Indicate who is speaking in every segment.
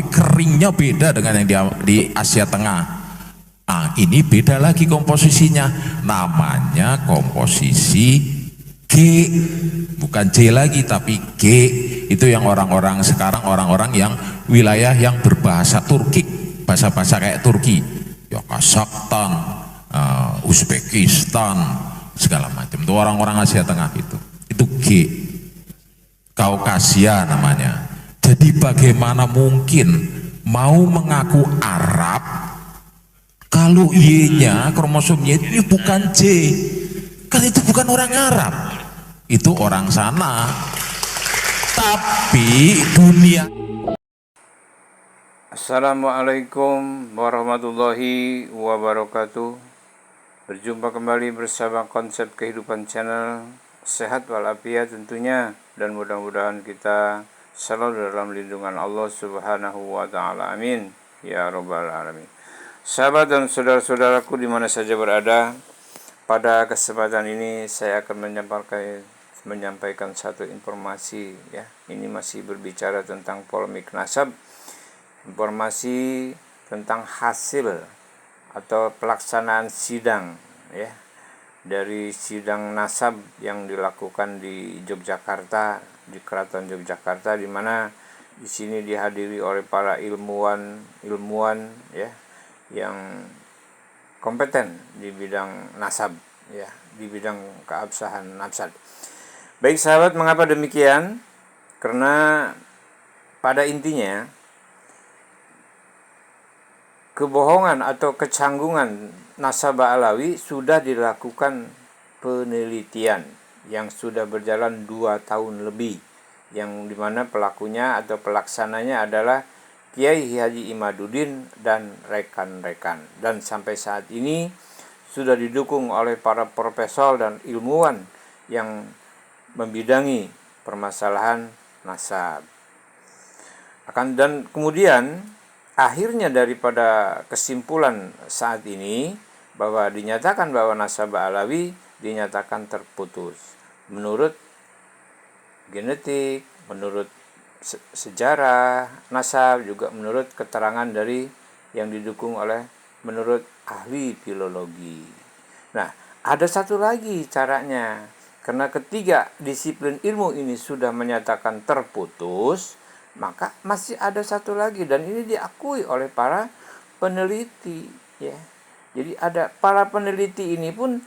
Speaker 1: keringnya beda dengan yang di Asia Tengah. Nah, ini beda lagi komposisinya, namanya komposisi G, bukan J lagi tapi G. Itu yang orang-orang sekarang, orang-orang yang wilayah yang berbahasa Turki, bahasa-bahasa kayak Turki, ya Kazakhstan, Uzbekistan, segala macam. Itu orang-orang Asia Tengah itu G, Kaukasia namanya. Jadi bagaimana mungkin mau mengaku Arab kalau Y-nya, kromosom Y ini bukan J? Kan itu bukan orang Arab, itu orang sana. Tapi dunia.
Speaker 2: Assalamualaikum warahmatullahi wabarakatuh. Berjumpa kembali bersama Konsep Kehidupan Channel, sehat walafiat tentunya, dan mudah-mudahan kita selalu dalam lindungan Allah Subhanahu wa Ta'ala. Amin ya Rabbal Alamin. Sahabat dan saudara-saudaraku dimana saja berada, pada kesempatan ini saya akan menyampaikan satu informasi ya. Ini masih berbicara tentang polemik nasab, informasi tentang hasil atau pelaksanaan sidang ya, dari sidang nasab yang dilakukan di Yogyakarta, di Keraton Yogyakarta, di mana di sini dihadiri oleh para ilmuwan ya yang kompeten di bidang nasab ya, di bidang keabsahan nasab. Baik sahabat, mengapa demikian? Karena pada intinya kebohongan atau kecanggungan nasabah Alawi sudah dilakukan penelitian yang sudah berjalan 2 tahun lebih, yang dimana pelakunya atau pelaksananya adalah Kiai Haji Imaduddin dan rekan-rekan, dan sampai saat ini sudah didukung oleh para profesor dan ilmuwan yang membidangi permasalahan nasab. Dan kemudian akhirnya daripada kesimpulan saat ini bahwa dinyatakan bahwa nasabah Alawi dinyatakan terputus menurut genetik, menurut sejarah nasab, juga menurut keterangan dari yang didukung oleh menurut ahli filologi. Nah, ada satu lagi caranya, karena ketiga disiplin ilmu ini sudah menyatakan terputus, maka masih ada satu lagi, dan ini diakui oleh para peneliti ya. Jadi ada para peneliti ini pun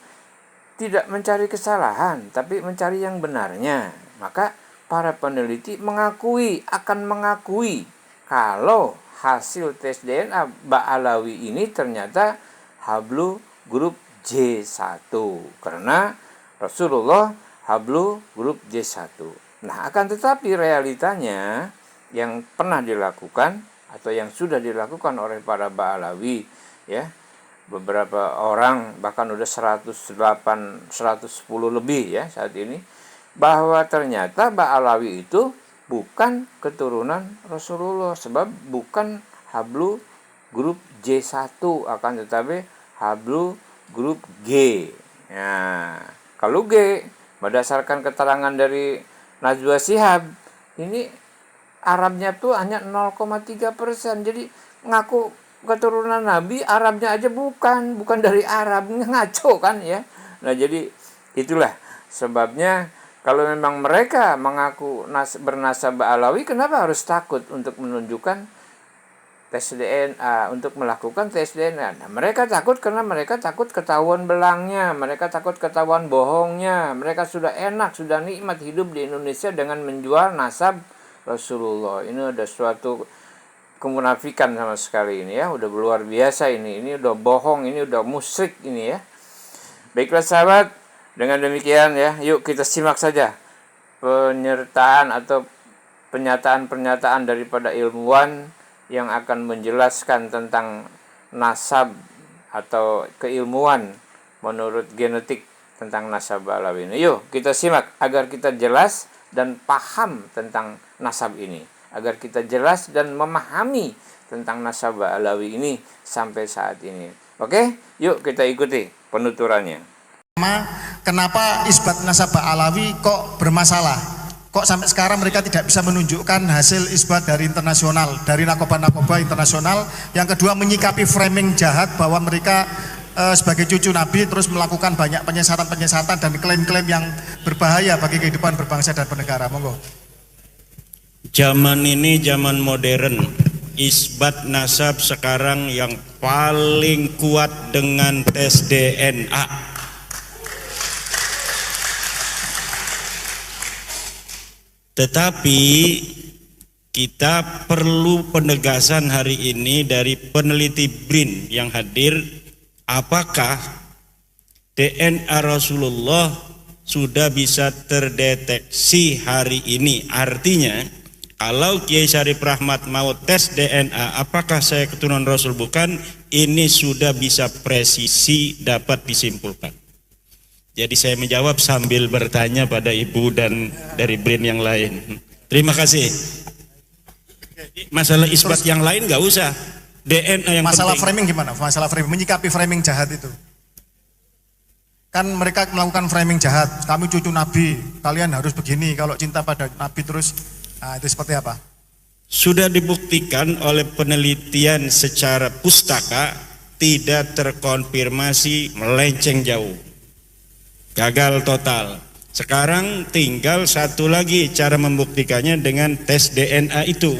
Speaker 2: tidak mencari kesalahan, tapi mencari yang benarnya. Maka para peneliti akan mengakui kalau hasil tes DNA Mbak Alawi ini ternyata hablu grup J1, karena Rasulullah hablu grup J1. Nah, akan tetapi realitanya yang pernah dilakukan atau yang sudah dilakukan oleh para Mbak Alawi ya, beberapa orang bahkan udah 110 lebih ya saat ini, bahwa ternyata Mbak Alawi itu bukan keturunan Rasulullah, sebab bukan hablu grup J1, akan tetapi hablu grup G. Nah, kalau G berdasarkan keterangan dari Najwa Shihab, ini Arabnya tuh hanya 0,3%. Jadi ngaku keturunan Nabi, Arabnya aja bukan dari Arab, ngaco kan ya. Nah, jadi itulah sebabnya kalau memang mereka mengaku bernasabah Alawi, kenapa harus takut untuk menunjukkan tes DNA, untuk melakukan tes DNA? Nah, mereka takut karena mereka takut ketahuan belangnya, mereka takut ketahuan bohongnya. Mereka sudah enak, sudah nikmat hidup di Indonesia dengan menjual nasab Rasulullah. Ini ada suatu kemunafikan sama sekali ini ya, udah luar biasa ini udah bohong, ini udah musyrik ini ya. Baiklah sahabat, dengan demikian ya, yuk kita simak saja penyertaan atau pernyataan daripada ilmuwan yang akan menjelaskan tentang nasab atau keilmuan menurut genetik tentang nasabah Alawi ini. Yuk kita simak agar kita jelas dan paham tentang nasab ini, agar kita jelas dan memahami tentang nasabah Alawi ini sampai saat ini. Oke, yuk kita ikuti penuturannya.
Speaker 3: Kenapa isbat nasabah Alawi kok bermasalah? kok sampai sekarang mereka tidak bisa menunjukkan hasil isbat dari internasional, dari narkoba internasional. Yang kedua, menyikapi framing jahat bahwa mereka sebagai cucu Nabi terus melakukan banyak penyesatan dan klaim-klaim yang berbahaya bagi kehidupan berbangsa dan bernegara. Monggo.
Speaker 4: Zaman ini zaman modern, isbat nasab sekarang yang paling kuat dengan tes DNA. Tetapi kita perlu penegasan hari ini dari peneliti BRIN yang hadir, apakah DNA Rasulullah sudah bisa terdeteksi hari ini? Artinya kalau Kiai Syarif Rahmat mau tes DNA apakah saya keturunan Rasul bukan, ini sudah bisa presisi dapat disimpulkan. Jadi saya menjawab sambil bertanya pada ibu dan dari BRIN yang lain. Terima kasih. Masalah isbat yang lain nggak usah. DNA yang
Speaker 3: masalah
Speaker 4: penting.
Speaker 3: Framing gimana? Masalah framing, menyikapi framing jahat itu. Kan mereka melakukan framing jahat. Kami cucu Nabi, kalian harus begini. Kalau cinta pada Nabi terus, nah itu seperti apa?
Speaker 4: Sudah dibuktikan oleh penelitian secara pustaka, tidak terkonfirmasi, melenceng jauh. Gagal total. Sekarang tinggal satu lagi cara membuktikannya dengan tes DNA itu.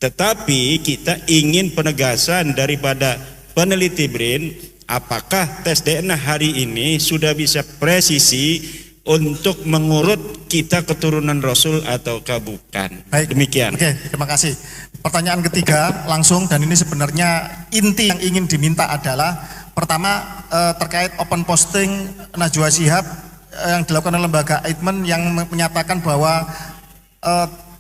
Speaker 4: Tetapi kita ingin penegasan daripada peneliti BRIN, apakah tes DNA hari ini sudah bisa presisi untuk mengurut kita keturunan Rasul ataukah bukan.
Speaker 3: Baik.
Speaker 4: Demikian.
Speaker 3: Oke, terima kasih. Pertanyaan ketiga langsung, dan ini sebenarnya inti yang ingin diminta adalah pertama terkait open posting Najwa Shihab yang dilakukan oleh lembaga Eijkman yang menyatakan bahwa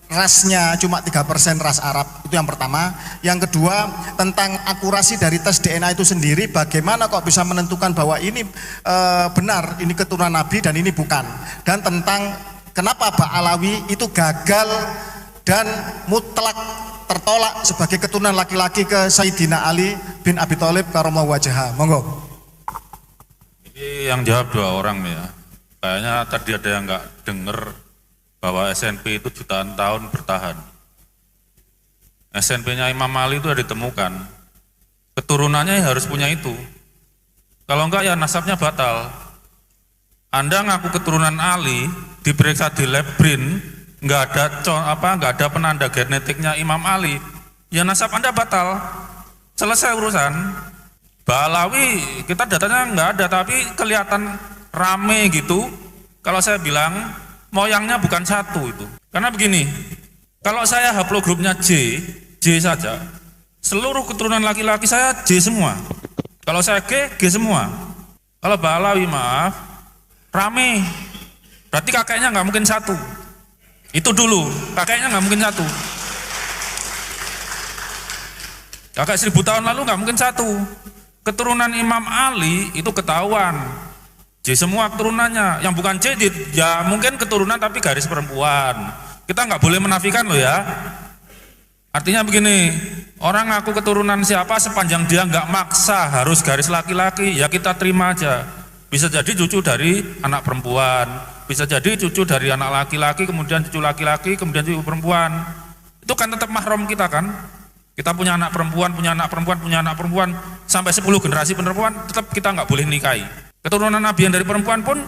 Speaker 3: rasnya cuma 3% ras Arab, itu yang pertama. Yang kedua tentang akurasi dari tes DNA itu sendiri, bagaimana kok bisa menentukan bahwa ini benar, ini keturunan Nabi dan ini bukan. Dan tentang kenapa Pak Alawi itu gagal dan mutlak tertolak sebagai keturunan laki-laki ke Sayyidina Ali bin Abi Thalib karramallahu wajhahu. Monggo.
Speaker 5: Ini yang jawab dua orang ya. Kayaknya tadi ada yang nggak dengar bahwa SNP itu jutaan tahun bertahan. SNP-nya Imam Ali itu sudah ditemukan. Keturunannya harus punya itu. Kalau enggak ya nasabnya batal. Anda ngaku keturunan Ali, diperiksa di lab BRIN, nggak ada penanda genetiknya Imam Ali, ya nasab Anda batal, selesai urusan. Balawi kita datanya nggak ada, tapi kelihatan rame gitu. Kalau saya bilang moyangnya bukan satu itu, karena begini, kalau saya haplogrupnya J saja, seluruh keturunan laki-laki saya J semua. Kalau saya G semua. Kalau Balawi maaf, rame, berarti kakeknya nggak mungkin satu. Itu dulu, kakeknya nggak mungkin satu. Kakek 1000 tahun lalu nggak mungkin satu. Keturunan Imam Ali itu ketahuan. J semua keturunannya, yang bukan J ya mungkin keturunan tapi garis perempuan. Kita nggak boleh menafikan loh ya. Artinya begini, orang ngaku keturunan siapa sepanjang dia nggak maksa harus garis laki-laki, ya kita terima aja. Bisa jadi cucu dari anak perempuan, bisa jadi cucu dari anak laki-laki, kemudian cucu laki-laki, kemudian cucu perempuan. Itu kan tetap mahram kita kan. Kita punya anak perempuan, punya anak perempuan, punya anak perempuan, sampai 10 generasi perempuan, tetap kita nggak boleh nikahi. Keturunan Nabi yang dari perempuan pun,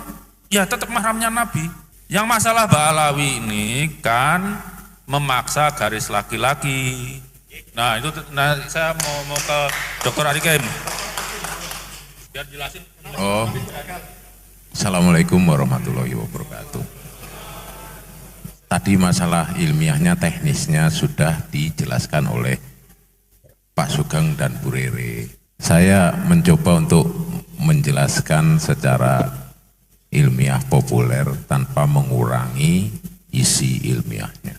Speaker 5: ya tetap mahramnya Nabi. Yang masalah Ba'alawi ini kan memaksa garis laki-laki. Nah itu, saya mau ke Dr. Arikem. Biar jelasin.
Speaker 1: Oh, Assalamualaikum warahmatullahi wabarakatuh. Tadi masalah ilmiahnya, teknisnya sudah dijelaskan oleh Pak Sugeng dan Bu Rere. Saya mencoba untuk menjelaskan secara ilmiah populer tanpa mengurangi isi ilmiahnya.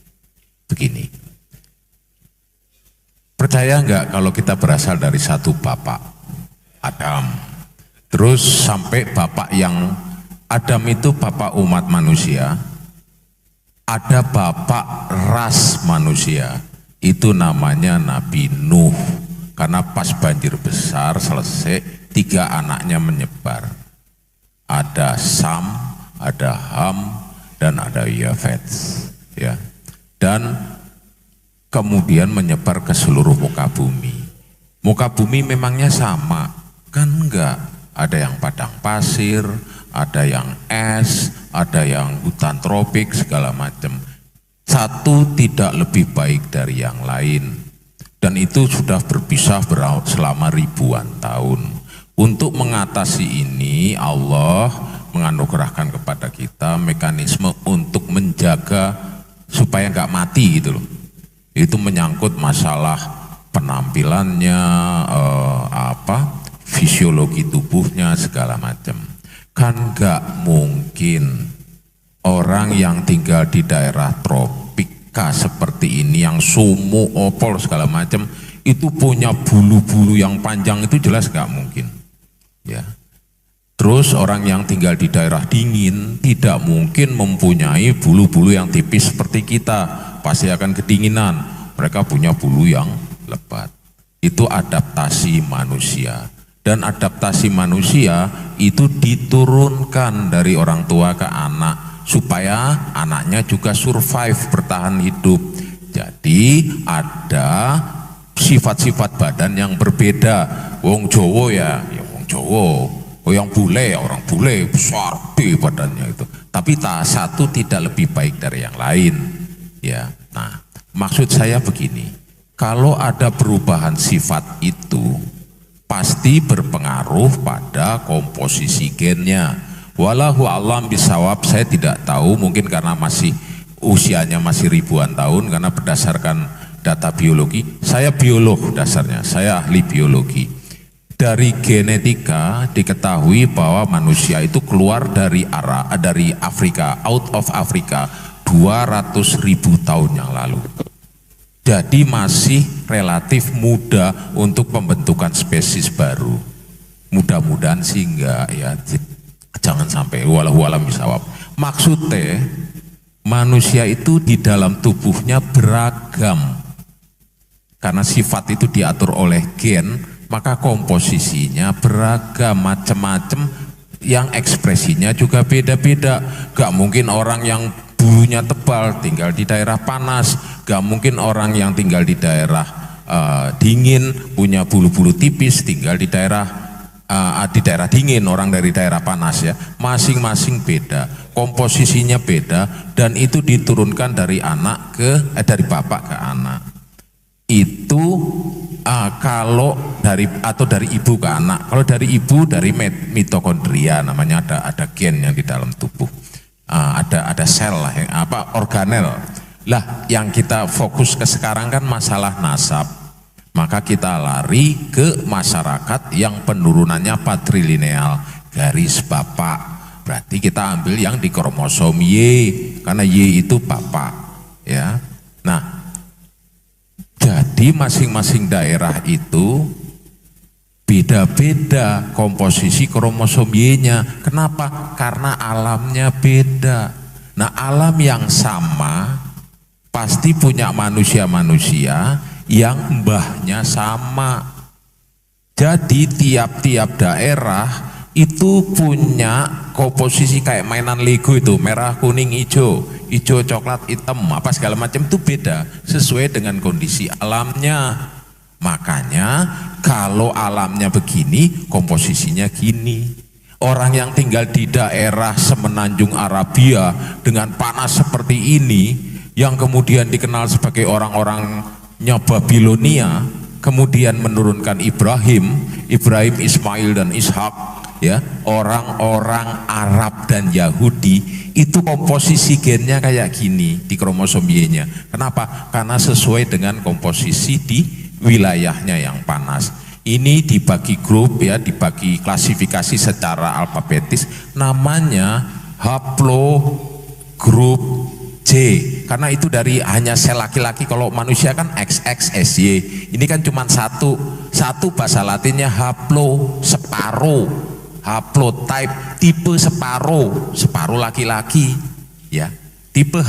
Speaker 1: Begini, percaya enggak kalau kita berasal dari satu bapak, Adam, terus sampai bapak yang Adam itu bapak umat manusia, ada bapak ras manusia, itu namanya Nabi Nuh. Karena pas banjir besar selesai, 3 anaknya menyebar. Ada Sam, ada Ham, dan ada Yafets, ya. Dan kemudian menyebar ke seluruh muka bumi. Muka bumi memangnya sama? Kan enggak. Ada yang padang pasir, ada yang es, ada yang hutan tropik, segala macam. Satu tidak lebih baik dari yang lain. Dan itu sudah berpisah selama ribuan tahun. Untuk mengatasi ini, Allah menganugerahkan kepada kita mekanisme untuk menjaga supaya nggak mati gitu loh. Itu menyangkut masalah penampilannya, fisiologi tubuhnya, segala macam. Kan nggak mungkin orang yang tinggal di daerah tropika seperti ini, yang sumuk, opol, segala macam, itu punya bulu-bulu yang panjang, itu jelas nggak mungkin. Ya. Terus orang yang tinggal di daerah dingin tidak mungkin mempunyai bulu-bulu yang tipis seperti kita, pasti akan kedinginan. Mereka punya bulu yang lebat. Itu adaptasi manusia. Dan adaptasi manusia itu diturunkan dari orang tua ke anak supaya anaknya juga survive, bertahan hidup. Jadi ada sifat-sifat badan yang berbeda. Wong Jowo ya wong Jowo. Oh yang bule ya orang bule, besar di badannya itu. Tapi tak satu tidak lebih baik dari yang lain. Ya, nah maksud saya begini, kalau ada perubahan sifat itu pasti berpengaruh pada komposisi gennya. Wallahu a'lam bishawab, saya tidak tahu, mungkin karena usianya masih ribuan tahun, karena berdasarkan data biologi, saya biolog dasarnya, saya ahli biologi. Dari genetika diketahui bahwa manusia itu keluar dari Afrika, out of Afrika 200.000 tahun yang lalu. Jadi masih relatif muda untuk pembentukan spesies baru. Mudah-mudahan sih enggak ya, jangan sampai wallahu a'lam bishawab. Maksudnya manusia itu di dalam tubuhnya beragam. Karena sifat itu diatur oleh gen, maka komposisinya beragam, macam-macam, yang ekspresinya juga beda-beda. Gak mungkin orang yang bulunya tebal tinggal di daerah panas, gak mungkin orang yang tinggal di daerah dingin punya bulu-bulu tipis tinggal di daerah dingin, orang dari daerah panas ya. Masing-masing beda, komposisinya beda, dan itu diturunkan dari dari bapak ke anak. Itu kalau dari ibu ke anak. Kalau dari ibu dari mitokondria, namanya ada gen yang di dalam tubuh, ada sel lah, organel lah. Yang kita fokus ke sekarang kan masalah nasab, maka kita lari ke masyarakat yang penurunannya patrilineal, garis bapak. Berarti kita ambil yang di kromosom Y, karena Y itu bapak ya. Nah, jadi masing-masing daerah itu beda-beda komposisi kromosom Y-nya. Kenapa? Karena alamnya beda. Nah, alam yang sama pasti punya manusia-manusia yang mbahnya sama. Jadi tiap-tiap daerah itu punya komposisi kayak mainan Lego itu, merah, kuning, hijau, coklat, hitam, apa segala macam, itu beda sesuai dengan kondisi alamnya. Makanya kalau alamnya begini, komposisinya gini. Orang yang tinggal di daerah semenanjung Arabia dengan panas seperti ini, yang kemudian dikenal sebagai orang-orangnya Babilonia, kemudian menurunkan Ibrahim, Ismail dan Ishak, ya, orang-orang Arab dan Yahudi, itu komposisi gennya kayak gini di kromosom Y-nya. Kenapa? Karena sesuai dengan komposisi di wilayahnya yang panas. Ini dibagi grup ya, dibagi klasifikasi secara alfabetis, namanya haplogrup J, karena itu dari hanya sel laki-laki. Kalau manusia kan XX, SY, ini kan cuma satu bahasa latinnya haplo, separuh, haplotype, tipe separuh laki-laki ya. Tipe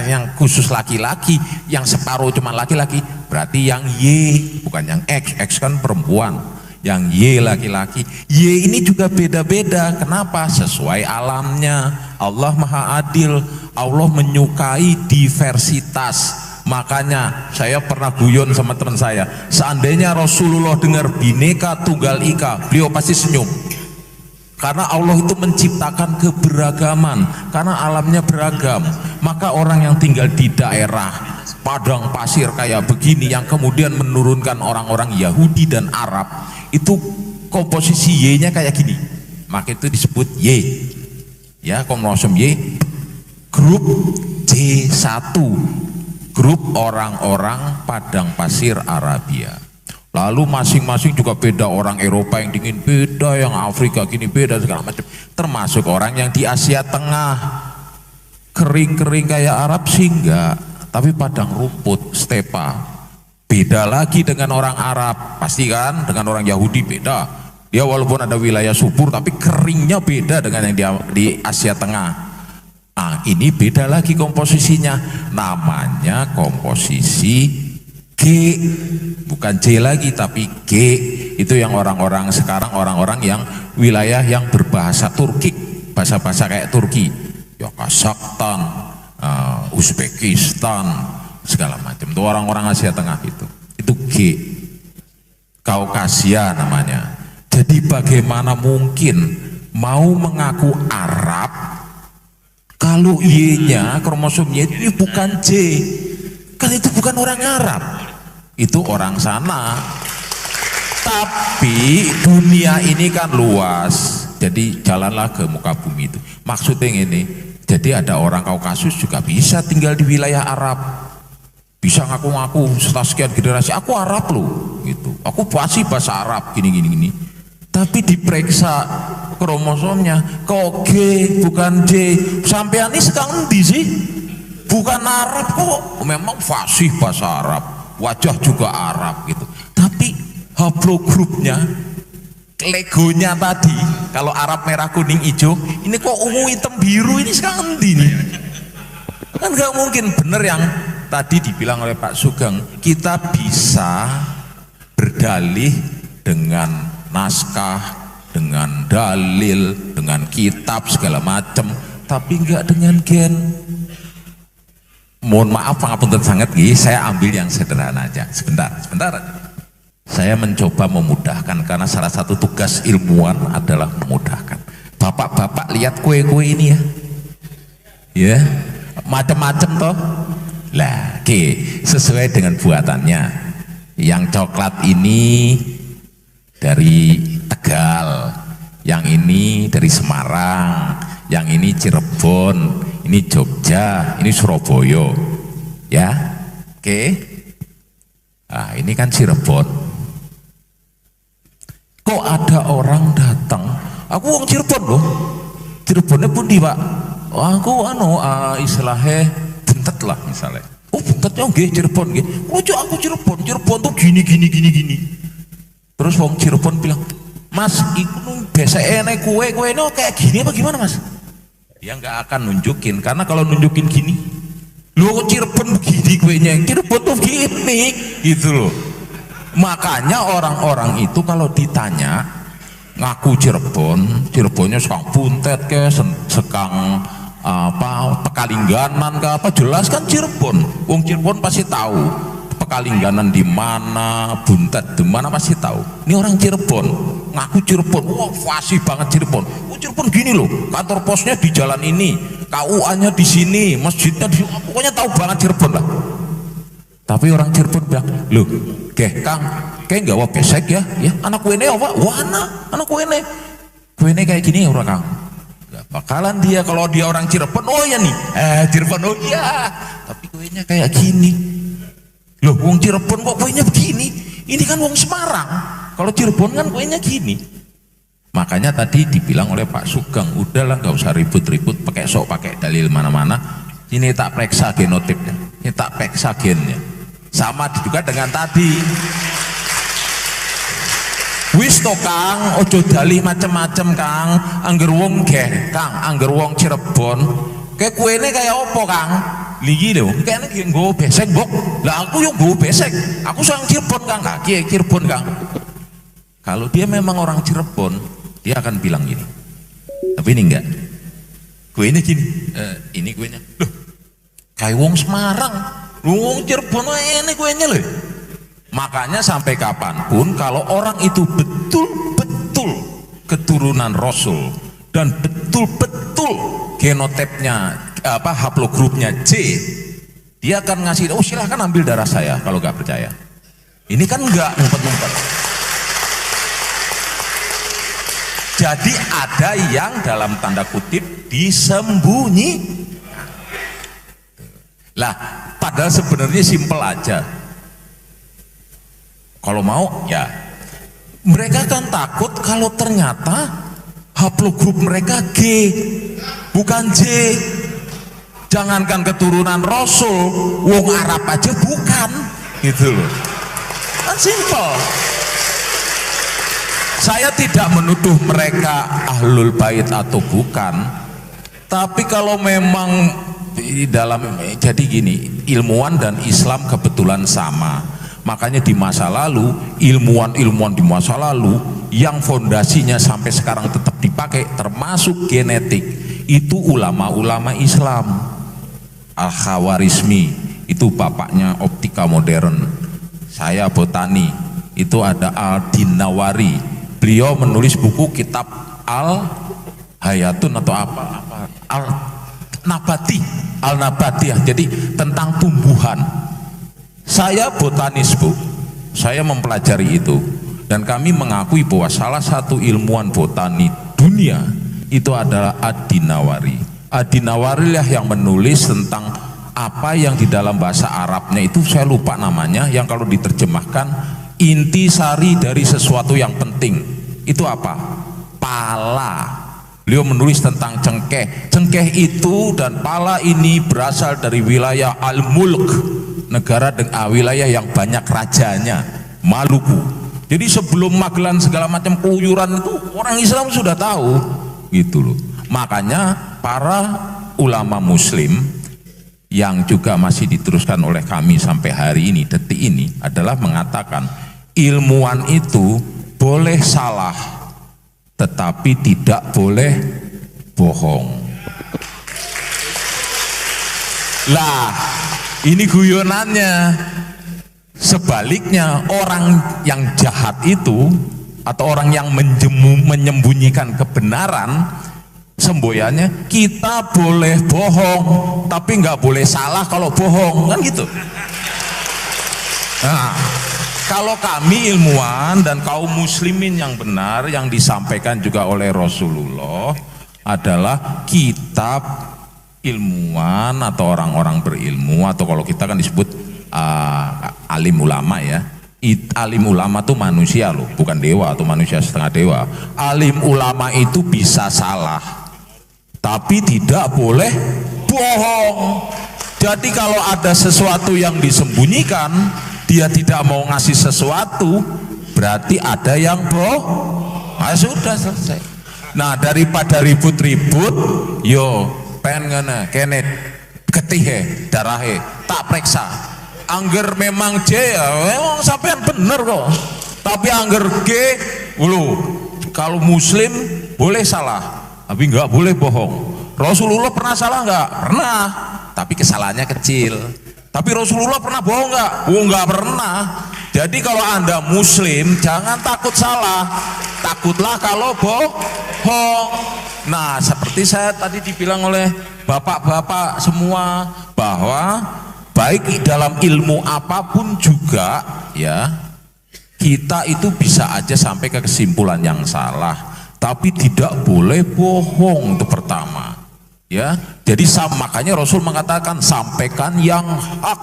Speaker 1: yang khusus laki-laki, yang separuh cuma laki-laki, berarti yang Y, bukan yang X kan perempuan, yang Y laki-laki. Y ini juga beda-beda, kenapa? Sesuai alamnya. Allah Maha Adil, Allah menyukai diversitas. Makanya saya pernah guyon sama teman saya, seandainya Rasulullah dengar Bhinneka Tunggal Ika, beliau pasti senyum. Karena Allah itu menciptakan keberagaman, karena alamnya beragam. Maka orang yang tinggal di daerah padang pasir kayak begini, yang kemudian menurunkan orang-orang Yahudi dan Arab, itu komposisi Y-nya kayak gini, maka itu disebut Y. Ya, kromosom Y, grup J1, grup orang-orang padang pasir Arabia. Lalu masing-masing juga beda, orang Eropa yang dingin beda, yang Afrika gini beda, segala macam. Termasuk orang yang di Asia Tengah, kering-kering kayak Arab sih enggak, tapi padang rumput, stepa. Beda lagi dengan orang Arab, pasti kan, dengan orang Yahudi beda. Dia walaupun ada wilayah subur, tapi keringnya beda dengan yang di Asia Tengah. Nah, ini beda lagi komposisinya, namanya komposisi G, bukan J lagi tapi G. Itu yang orang-orang sekarang, orang-orang yang wilayah yang berbahasa Turki, bahasa-bahasa kayak Turki, ya Kazakhstan, Uzbekistan, segala macam. Itu orang-orang Asia Tengah itu G, Kaukasia namanya. Jadi bagaimana mungkin mau mengaku Arab kalau Y-nya, kromosomnya ini bukan J? Kan itu bukan orang Arab, itu orang sana. Tapi dunia ini kan luas, jadi jalanlah ke muka bumi itu. Maksudnya ini, jadi ada orang Kaukasus juga bisa tinggal di wilayah Arab, bisa ngaku-ngaku setelah sekian generasi, aku Arab loh, gitu. Aku pasti bahasa Arab, gini. Tapi diperiksa kromosomnya, kok G bukan J. Sampean ini sekarang di sih? Bukan Arab kok, memang fasih bahasa Arab, wajah juga Arab gitu. Tapi haplogrupnya, legonya tadi, kalau Arab merah kuning hijau, ini kok ungu hitam biru, ini sekarang ini. Kan nggak mungkin bener yang tadi dibilang oleh Pak Sugeng, kita bisa berdalih dengan naskah, dengan dalil, dengan kitab segala macam, tapi nggak dengan gen. Mohon maaf pangapunten sangat, saya ambil yang sederhana aja. Sebentar. Saya mencoba memudahkan, karena salah satu tugas ilmuwan adalah memudahkan. Bapak-bapak lihat kue-kue ini ya, macam-macam toh. Lah, sesuai dengan buatannya. Yang coklat ini dari Tegal, yang ini dari Semarang, yang ini Cirebon, ini Jogja, ini Surabaya, ya, oke. Nah, ini kan Cirebon. Kok ada orang datang? Aku orang Cirebon loh. Cirebonnya pun di Pak. Aku istilahnya buntet lah misalnya. Oh buntetnya nggih Cirebon nggih. Ojo aku Cirebon tuh gini. Terus wong Cirebon bilang, Mas, iku biasa enek kue ini kayak gini apa gimana Mas? Dia nggak akan nunjukin, karena kalau nunjukin gini, lo Cirebon begini kuenya, Cirebon tuh gini, gitu loh. Makanya orang-orang itu kalau ditanya ngaku Cirebonnya sekang buntet ke, sekang apa Pekalingganan ke apa, jelas kan Cirebon. Wong Cirebon pasti tahu Pekalingganan di mana, buntet di mana pasti tahu. Ini orang Cirebon ngaku Cirebon, wah fasih banget Cirebon. Cirebon gini loh, kantor posnya di jalan ini, KUA-nya di sini, masjidnya di sini, pokoknya tahu banget Cirebon lah. Tapi orang Cirebon bilang, loh, Kang, kayak nggak besek ya, anak kue ini apa? Wah, anak kue ini kayak gini ya orang Kang. Gak bakalan dia kalau dia orang Cirebon, oh ya nih, Cirebon, oh iya, tapi kuenya kayak gini. Loh, wong Cirebon kok kuenya begini? Ini kan wong Semarang. Kalau Cirebon kan kuenya gini. Makanya tadi dibilang oleh Pak Sugeng, udahlah nggak usah ribut-ribut, pakai dalil mana-mana. Ini tak periksa genotipnya, ini tak periksa gennya. Sama juga dengan tadi. Wis to Kang, ojo dalih macem-macem Kang. Angger wong Kang, angger wong Cirebon. Kayak kuene kayak opo Kang? Ligi lho, kayaknya nggo besek mbok. Lah aku yang nggo besek. Aku sang Cirebon Kang, kaki Cirebon Kang. Kalau dia memang orang Cirebon, dia akan bilang gini. Tapi ini enggak. kuenya gini, ini kuenya, loh, kayak wong Semarang, wong Cirebon ini kuenya loh. Makanya sampai kapanpun kalau orang itu betul-betul keturunan Rasul dan betul-betul genotipnya haplogrupnya C, dia akan ngasih, oh silahkan ambil darah saya kalau nggak percaya. Ini kan nggak ngumpet-ngumpet. Jadi ada yang dalam tanda kutip disembunyi. Lah, padahal sebenarnya simpel aja. Kalau mau ya, mereka kan takut kalau ternyata haplogrup mereka G bukan J. Jangankan keturunan Rasul, wong Arab aja bukan, gitu loh. Kan simpel. Saya tidak menuduh mereka ahlul bait atau bukan, tapi kalau memang di dalam, jadi gini, ilmuwan dan Islam kebetulan sama. Makanya di masa lalu, ilmuwan-ilmuwan di masa lalu yang fondasinya sampai sekarang tetap dipakai, termasuk genetik, itu ulama-ulama Islam. Al-Khawarizmi itu bapaknya optika modern. Saya botani, itu ada Al-Dinawari. Beliau menulis buku kitab Al-Hayatun atau apa Al-Nabatiyah, jadi tentang tumbuhan. Saya botanis, Bu, saya mempelajari itu, dan kami mengakui bahwa salah satu ilmuwan botani dunia itu adalah Ad-Dinawari. Ad-Dinawari lah yang menulis tentang apa yang di dalam bahasa Arabnya itu saya lupa namanya, yang kalau diterjemahkan inti sari dari sesuatu yang penting itu apa? Pala. Beliau menulis tentang cengkeh. Cengkeh itu dan pala ini berasal dari wilayah Al-Mulk, negara dengan wilayah yang banyak rajanya, Maluku. Jadi sebelum Magelan segala macam keluyuran itu orang Islam sudah tahu, gitu loh. Makanya para ulama Muslim yang juga masih diteruskan oleh kami sampai hari ini, detik ini, adalah mengatakan ilmuwan itu boleh salah, tetapi tidak boleh bohong. Lah, ini guyonannya. Sebaliknya, orang yang jahat itu atau orang yang menyembunyikan kebenaran, semboyannya kita boleh bohong tapi nggak boleh salah kalau bohong, kan gitu. Nah, kalau kami ilmuwan dan kaum muslimin yang benar yang disampaikan juga oleh Rasulullah adalah kitab ilmuwan atau orang-orang berilmu, atau kalau kita kan disebut alim ulama ya. Alim ulama tuh manusia loh, bukan dewa atau manusia setengah dewa. Alim ulama itu bisa salah, tapi tidak boleh bohong. Jadi kalau ada sesuatu yang disembunyikan, dia tidak mau ngasih sesuatu, berarti ada yang bohong. Nah, sudah selesai. Nah, daripada ribut-ribut, yo pengen kenet ketihe darahe tak periksa. Angger memang J ya, memang sampean bener kok. Tapi angger G, kalau muslim boleh salah, tapi nggak boleh bohong. Rasulullah pernah salah nggak? Pernah, tapi kesalahannya kecil. Tapi Rasulullah pernah bohong nggak? Oh, nggak pernah. Jadi kalau Anda muslim jangan takut salah, takutlah kalau bohong. Nah, seperti saya tadi dibilang oleh bapak-bapak semua, bahwa baik dalam ilmu apapun juga ya, kita itu bisa aja sampai ke kesimpulan yang salah, tapi tidak boleh bohong. Itu pertama ya. Jadi makanya Rasul mengatakan sampaikan yang hak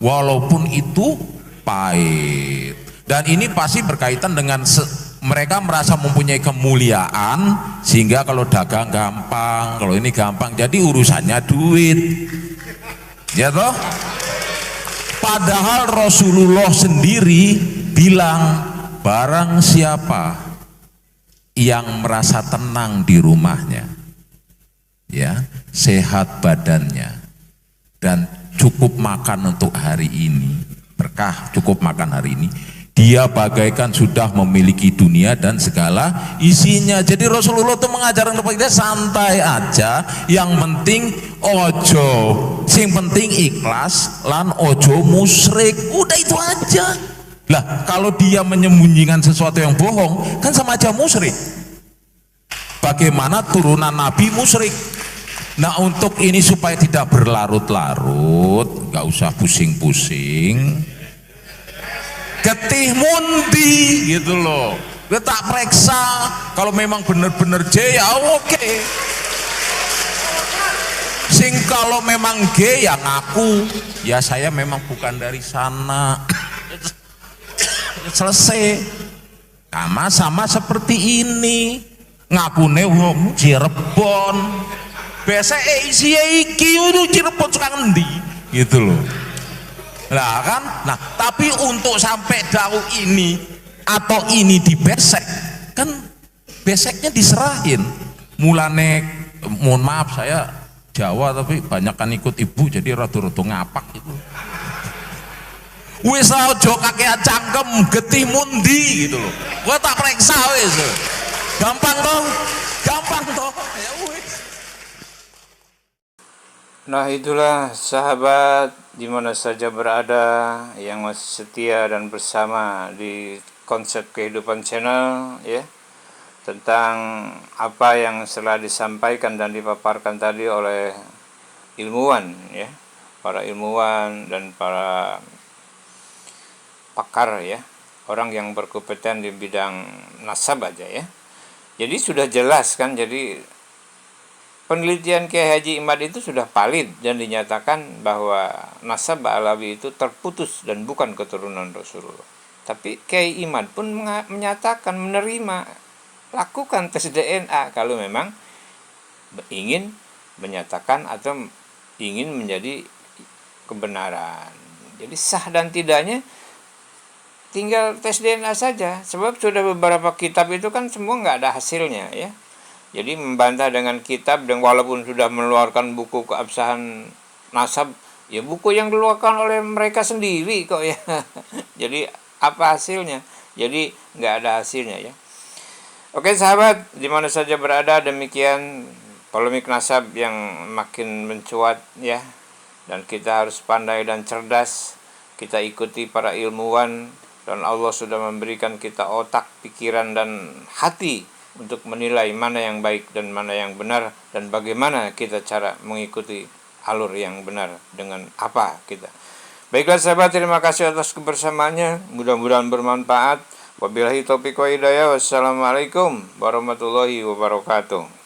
Speaker 1: walaupun itu pahit. Dan ini pasti berkaitan dengan mereka merasa mempunyai kemuliaan sehingga kalau dagang gampang, kalau ini gampang, jadi urusannya duit ya toh. Padahal Rasulullah sendiri bilang barang siapa yang merasa tenang di rumahnya ya, sehat badannya dan cukup makan untuk hari ini, berkah cukup makan hari ini, dia bagaikan sudah memiliki dunia dan segala isinya. Jadi Rasulullah itu mengajarkan kepada kita santai aja, yang penting ojo, sing penting ikhlas lan ojo musyrik, udah itu aja. Lah kalau dia menyembunyikan sesuatu yang bohong kan sama aja musyrik. Bagaimana turunan Nabi musyrik? Nah untuk ini supaya tidak berlarut-larut, nggak usah pusing-pusing, getih mundi gitu loh, kita tak periksa. Kalau memang benar-benar J ya oke. Sing kalau memang G ya ngaku, ya saya memang bukan dari sana. Selesai. Sama seperti ini, ngakune wong Cirebon, biasa isi iki udah Cirebon suka ngendi gitu loh. Nah kan, nah tapi untuk sampai daun ini atau ini dibesek, kan beseknya diserahin. Mulane, mohon maaf saya Jawa tapi banyak kan ikut ibu jadi rada-rada ngapak itu. Wis ojo kakean cangkem, getih mundi gitu loh. Gua tak periksa wis. Gampang toh? Gampang toh? Ya wis.
Speaker 2: Nah itulah sahabat dimana saja berada yang masih setia dan bersama di konsep kehidupan channel ya, tentang apa yang telah disampaikan dan dipaparkan tadi oleh ilmuwan ya, para ilmuwan dan para pakar ya, orang yang berkompeten di bidang nasab aja ya. Jadi sudah jelas kan, jadi penelitian Kiai Haji Imad itu sudah valid dan dinyatakan bahwa nasab Alawi itu terputus dan bukan keturunan Rasulullah. Tapi Kiai Imad pun menyatakan menerima, lakukan tes DNA kalau memang ingin menyatakan atau ingin menjadi kebenaran. Jadi sah dan tidaknya tinggal tes DNA saja, sebab sudah beberapa kitab itu kan semua nggak ada hasilnya ya. Jadi membantah dengan kitab, dan walaupun sudah mengeluarkan buku keabsahan nasab, ya buku yang dikeluarkan oleh mereka sendiri kok ya. Jadi apa hasilnya? Jadi nggak ada hasilnya ya. Oke sahabat, dimana saja berada, demikian polemik nasab yang makin mencuat ya. Dan kita harus pandai dan cerdas, kita ikuti para ilmuwan, dan Allah sudah memberikan kita otak, pikiran, dan hati untuk menilai mana yang baik dan mana yang benar, dan bagaimana kita cara mengikuti alur yang benar dengan apa kita. Baiklah sahabat, terima kasih atas kebersamaannya, mudah-mudahan bermanfaat. Wabillahi taufiq wa hidayah. Wassalamualaikum warahmatullahi wabarakatuh.